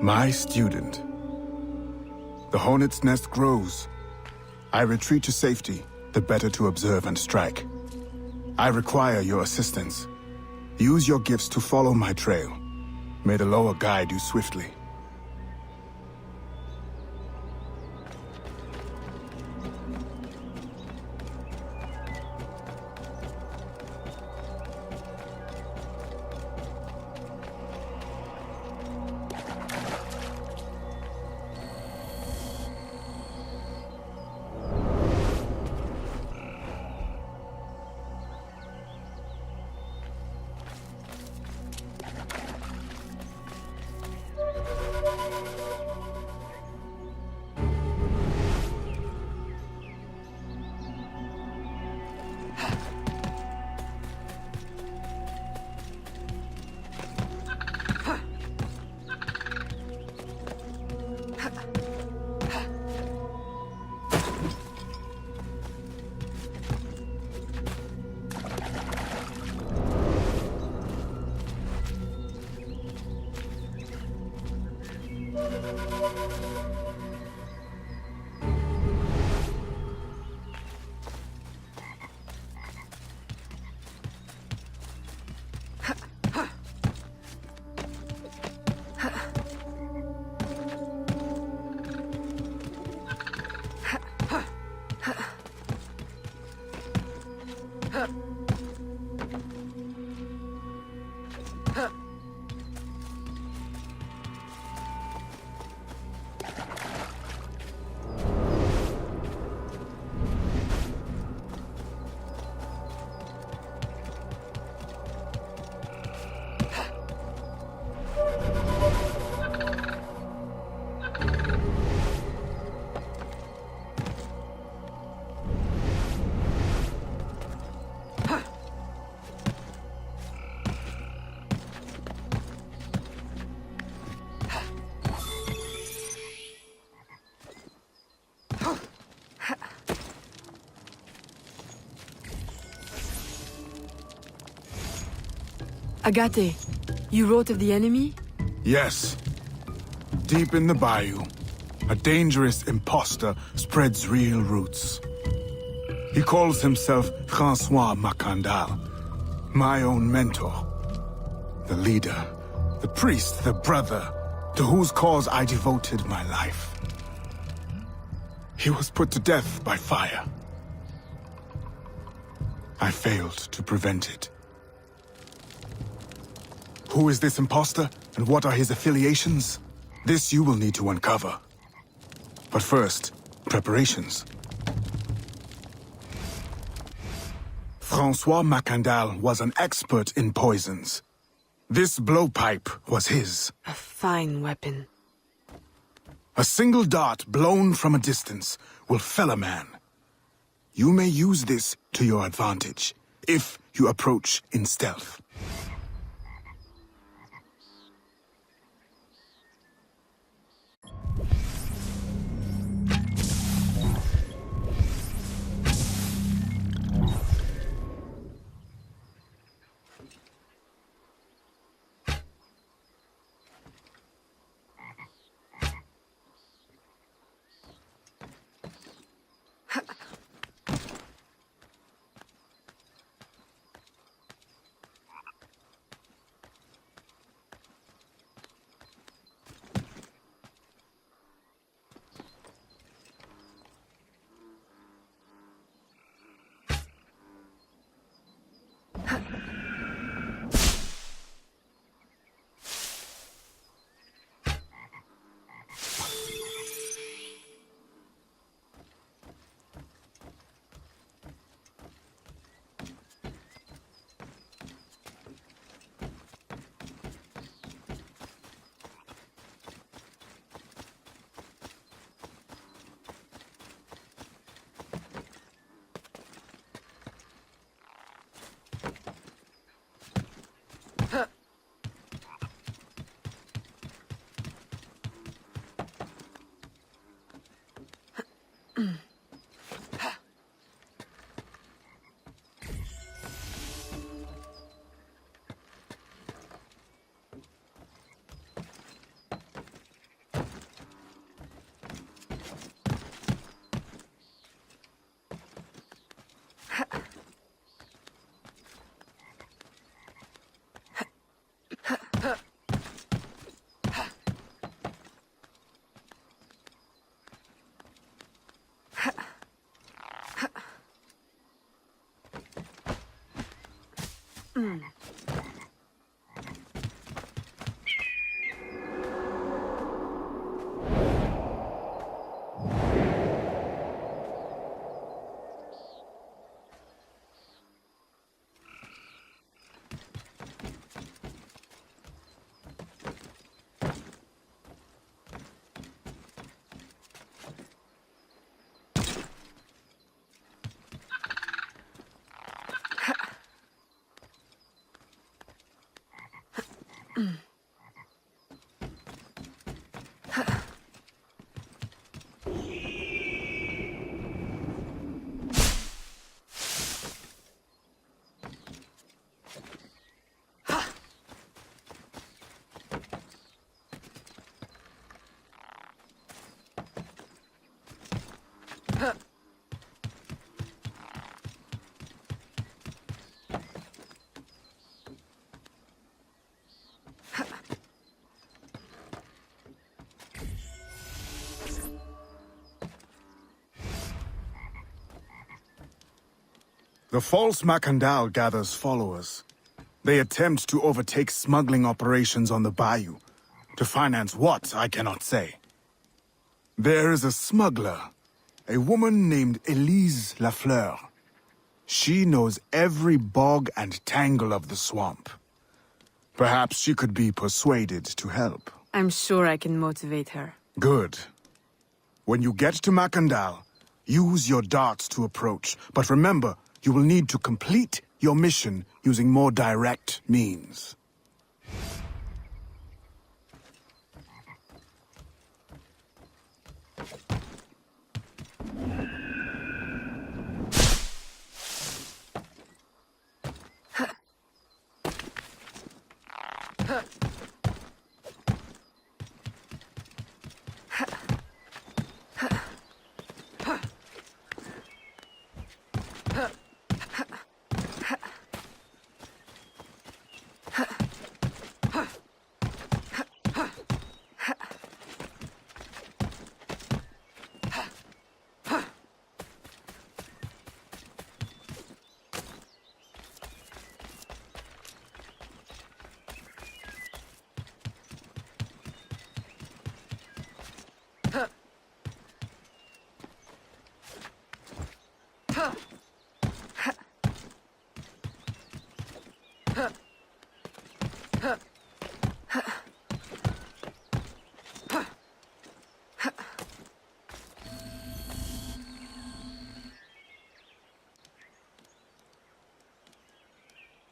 My student. The hornet's nest grows. I retreat to safety, the better to observe and strike. I require your assistance. Use your gifts to follow my trail. May the lower guide you swiftly. Agate, you wrote of the enemy? Yes. Deep in the bayou, a dangerous impostor spreads real roots. He calls himself Francois Macandal, my own mentor. The leader, the priest, the brother, to whose cause I devoted my life. He was put to death by fire. I failed to prevent it. Who is this impostor, and what are his affiliations? This you will need to uncover. But first, preparations. Francois Macandal was an expert in poisons. This blowpipe was his. A fine weapon. A single dart blown from a distance will fell a man. You may use this to your advantage, if you approach in stealth. The false Macandal gathers followers. They attempt to overtake smuggling operations on the bayou. To finance what, I cannot say. There is a smuggler, a woman named Elise Lafleur. She knows every bog and tangle of the swamp. Perhaps she could be persuaded to help. I'm sure I can motivate her. Good. When you get to Macandal, use your darts to approach. But remember, you will need to complete your mission using more direct means.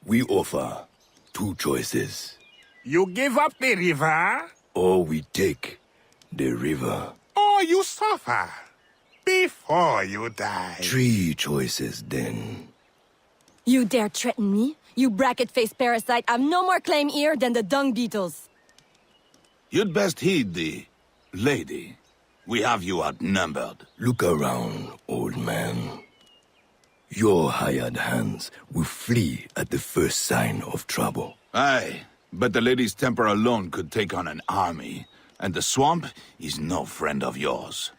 We offer two choices. You give up the river, Or we take the river. or you suffer before you die. Three choices then. You dare threaten me? You bracket-faced parasite! I've no more claim here than the dung beetles! You'd best heed the lady. We have you outnumbered. Look around, old man. Your hired hands will flee at the first sign of trouble. Aye, but the lady's temper alone could take on an army, and the swamp is no friend of yours.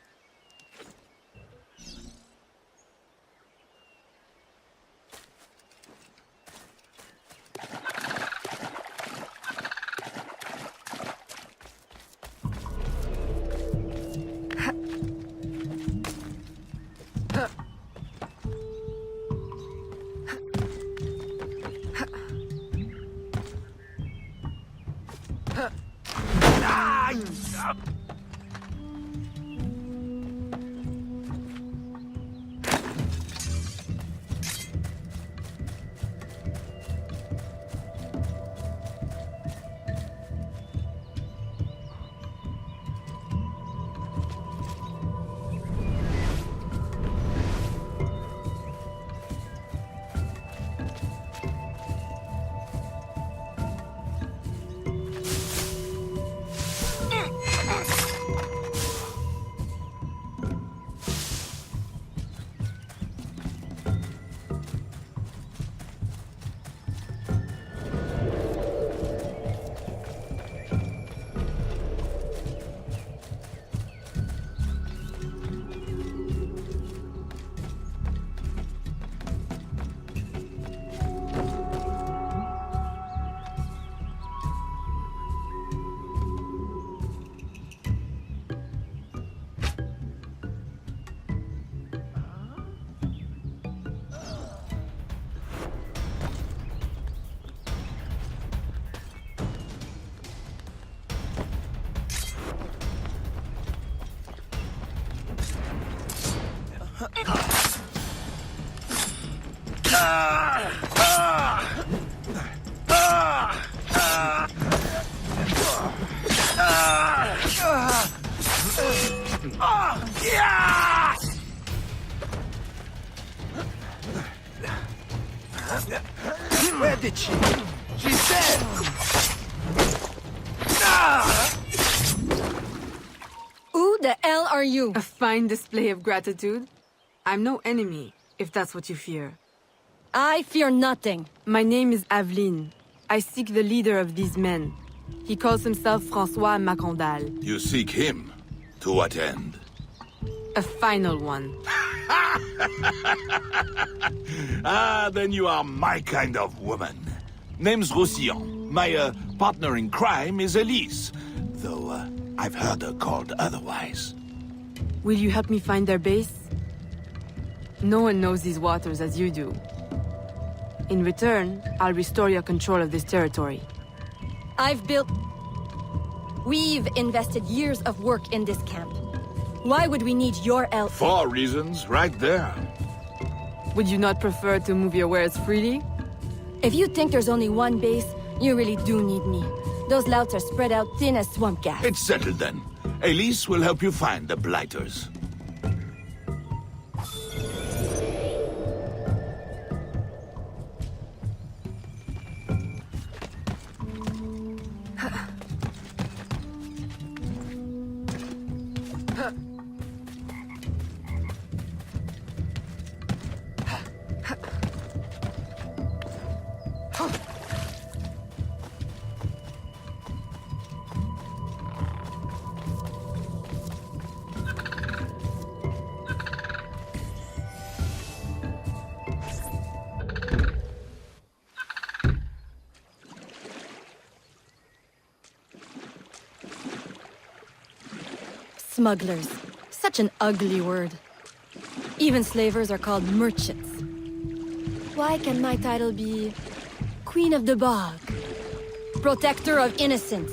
Where did she? She's dead! Who the hell are you? A fine display of gratitude. I'm no enemy, if that's what you fear. I fear nothing. My name is Aveline. I seek the leader of these men. He calls himself François Macandal. You seek him? To what end? A final one. Ah, then you are my kind of woman. Name's Roussillon. My partner in crime is Elise. Though I've heard her called otherwise. Will you help me find their base? No one knows these waters as you do. In return, I'll restore your control of this territory. We've invested years of work in this camp. Why would we need your help? 4 reasons, right there. Would you not prefer to move your wares freely? If you think there's only one base, you really do need me. Those louts are spread out thin as swamp gas. It's settled then. Elise will help you find the Blighters. Smugglers. Such an ugly word. Even slavers are called merchants. Why can my title be Queen of the Bog? Protector of Innocence?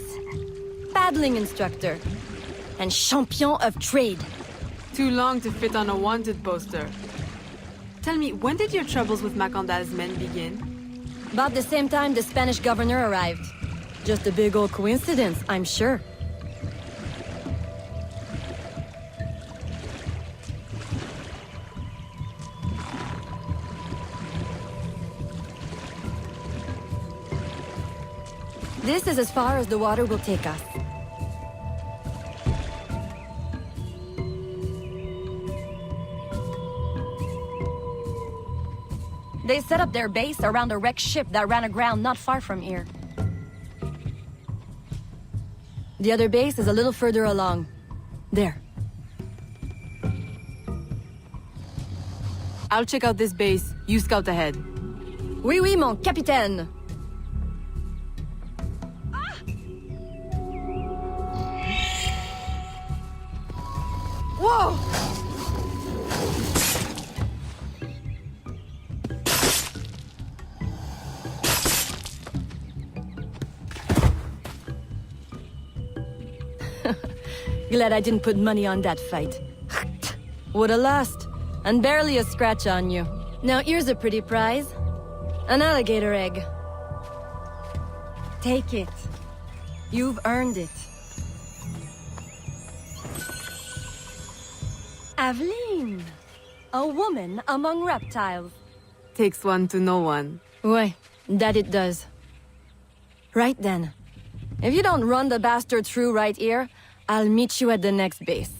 Paddling Instructor? And Champion of Trade? Too long to fit on a wanted poster. Tell me, when did your troubles with Macandal's men begin? About the same time the Spanish governor arrived. Just a big old coincidence, I'm sure. This is as far as the water will take us. They set up their base around a wrecked ship that ran aground not far from here. The other base is a little further along. There. I'll check out this base. You scout ahead. Oui, oui, mon capitaine. Whoa! Glad I didn't put money on that fight. Would've lost, and barely a scratch on you. Now here's a pretty prize. An alligator egg. Take it. You've earned it. Aveline! A woman among reptiles. Takes one to know one. Ouais, that it does. Right then. If you don't run the bastard through right here, I'll meet you at the next base.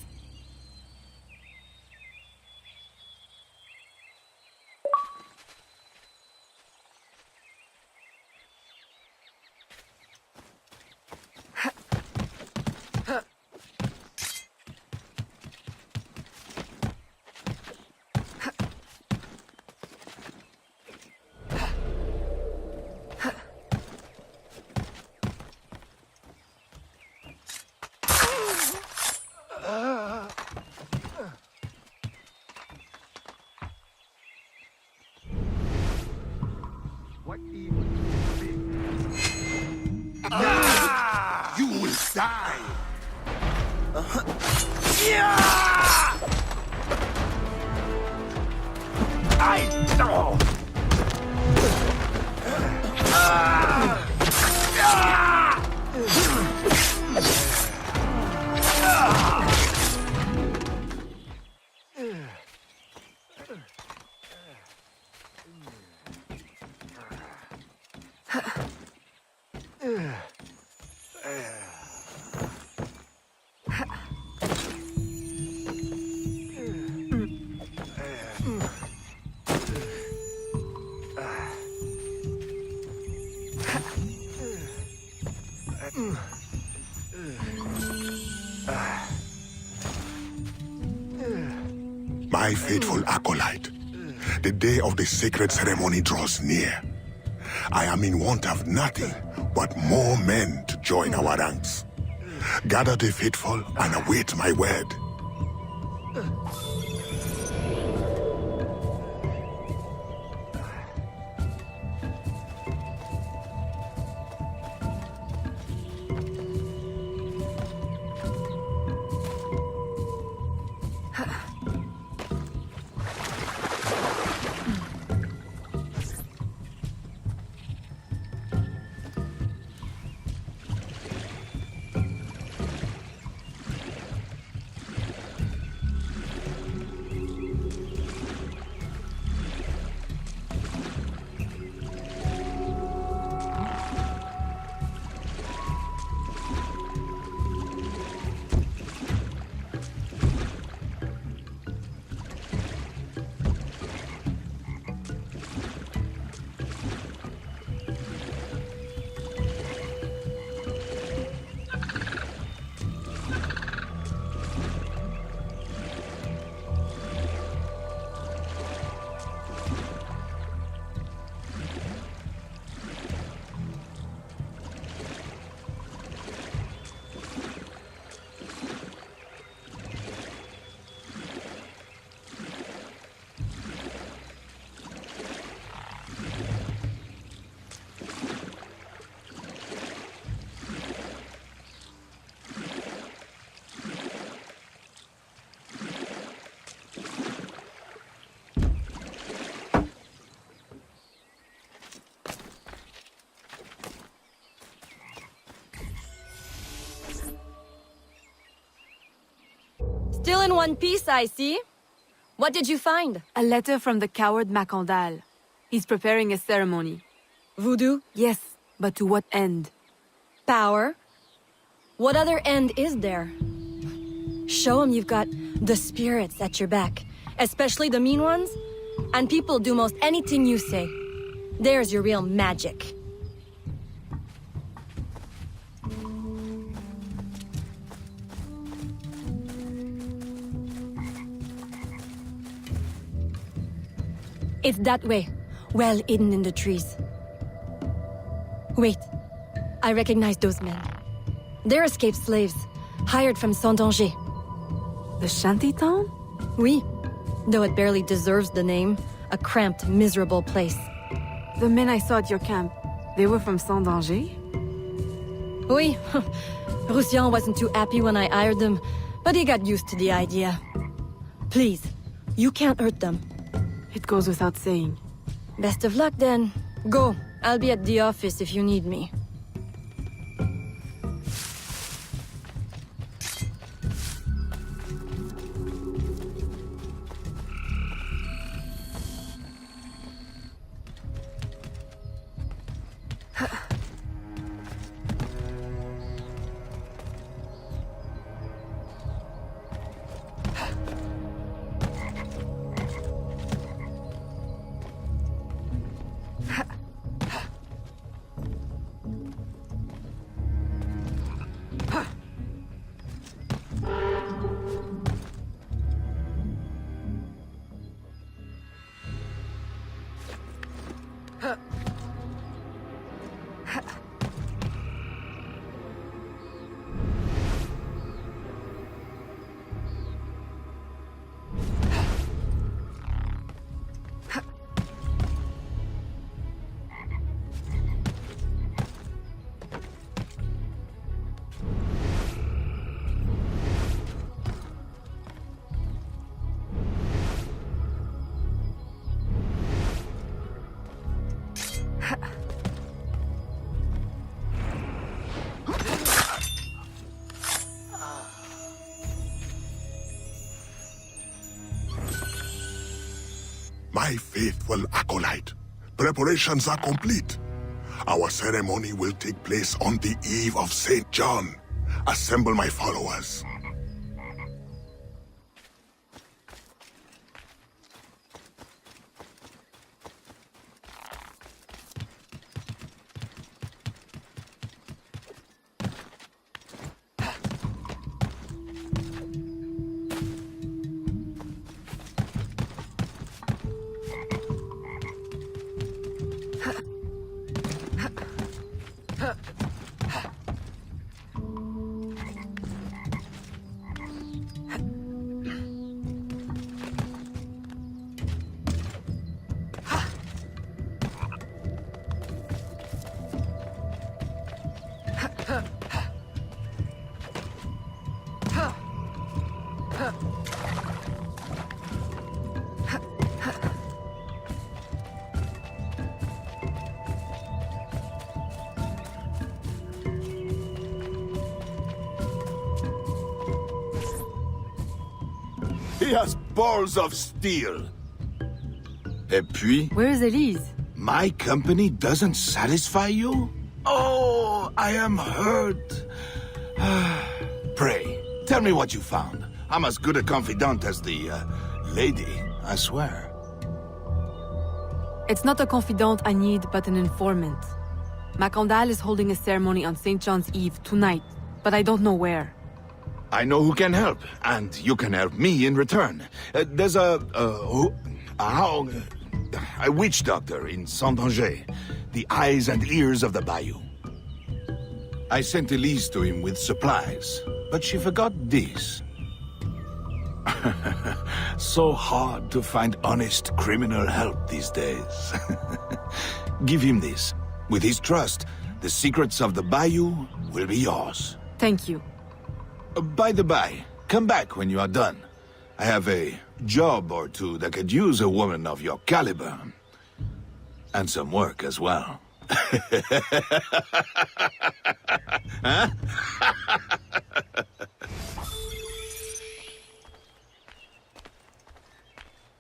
What evil you will die! I know! My faithful acolyte, the day of the sacred ceremony draws near. I am in want of nothing but more men to join our ranks. Gather the faithful and await my word. Still in one piece, I see. What did you find? A letter from the coward Macandal. He's preparing a ceremony. Voodoo? Yes, but to what end? Power? What other end is there? Show him you've got the spirits at your back, especially the mean ones, and people do most anything you say. There's your real magic. It's that way, well hidden in the trees. Wait, I recognize those men. They're escaped slaves, hired from Saint-Danger. The shanty town? Oui, though it barely deserves the name, a cramped, miserable place. The men I saw at your camp, they were from Saint-Danger? Oui, Roussillon wasn't too happy when I hired them, but he got used to the idea. Please, you can't hurt them. It goes without saying. Best of luck then. Go, I'll be at the office if you need me. My faithful acolyte, preparations are complete. Our ceremony will take place on the eve of St. John. Assemble my followers. He has balls of steel. Et puis, Where is Elise? my company doesn't satisfy you? Oh, I am hurt. Pray, tell me what you found. I'm as good a confidant as the, lady, I swear. It's not a confidant I need, but an informant. Macandal is holding a ceremony on St. John's Eve tonight, but I don't know where. I know who can help, and you can help me in return. There's a witch doctor in Saint-Anger, the eyes and ears of the bayou. I sent Elise to him with supplies, but she forgot this. So hard to find honest criminal help these days. Give him this. With his trust, the secrets of the bayou will be yours. Thank you. By the by, come back when you are done. I have a job or two that could use a woman of your caliber. And some work as well. Huh?